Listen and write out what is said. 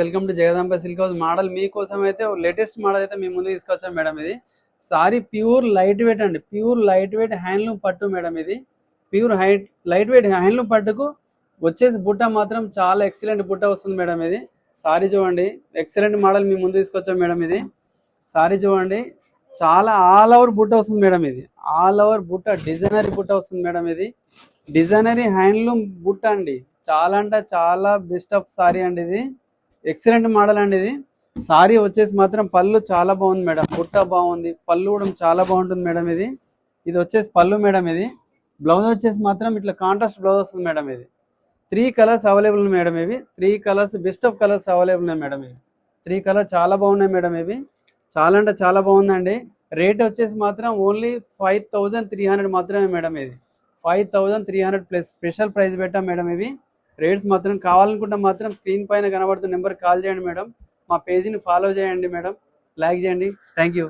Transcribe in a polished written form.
Welcome to Jagadamba silk house. Model మీకోసం అయితే latest model అయితే మీ ముందు తీసుకొచ్చాం మేడం. ఇది సారీ ప్యూర్ లైట్ వెయిట్ అండి, ప్యూర్ లైట్ వెయిట్ హ్యాండ్లూమ్ పట్టు మేడం. ఇది ప్యూర్ లైట్ వెయిట్ హ్యాండ్లూమ్ పట్టుకు వచ్చేసి బుట్ట మాత్రం చాలా ఎక్సలెంట్ బుట్ట వస్తుంది మేడం. ఇది సారీ చూడండి, ఎక్సలెంట్ మోడల్ మీ ముందు తీసుకొచ్చాం మేడం. ఇది సారీ చూడండి, చాలా ఆల్ ఓవర్ బుట్ట వస్తుంది మేడం. ఇది ఆల్ ఓవర్ బుట్ట డిజైనరీ బుట్ట వస్తుంది మేడం. ఇది డిజైనరీ హ్యాండ్లూమ్ బుట్ట అండి, చాలా అంటే చాలా బెస్ట్ ఆఫ్ సారీ అండి. ఇది ఎక్సలెంట్ మోడల్ అండి. ఇది సారీ వచ్చేసి మాత్రం పళ్ళు చాలా బాగుంది మేడం, బుట్ట బాగుంది, పళ్ళు కూడా చాలా బాగుంటుంది మేడం. ఇది వచ్చేసి పళ్ళు మేడం. ఇది బ్లౌజ్ వచ్చేసి మాత్రం ఇట్లా కాంట్రాస్ట్ బ్లౌజ్ వస్తుంది మేడం. ఇది 3 కలర్స్ అవైలబుల్ మేడం. ఇవి 3 colours best of colours available ఉన్నాయి మేడం. ఇవి 3 కలర్ చాలా బాగున్నాయి మేడం. ఇవి చాలా అంటే చాలా బాగుందండి. రేట్ వచ్చేసి మాత్రం ఓన్లీ 5300 మాత్రమే మేడం. ఇది 5300 ప్లస్ స్పెషల్ ప్రైస్ పెట్టాం మేడం. ఇవి రేట్స్ మాత్రం కావాలనుకుంటే మాత్రం స్క్రీన్ పైన కనబడుతున్న నెంబర్ కాల్ చేయండి మేడం. మా పేజీని ఫాలో చేయండి మేడం, లైక్ చేయండి. Thank you.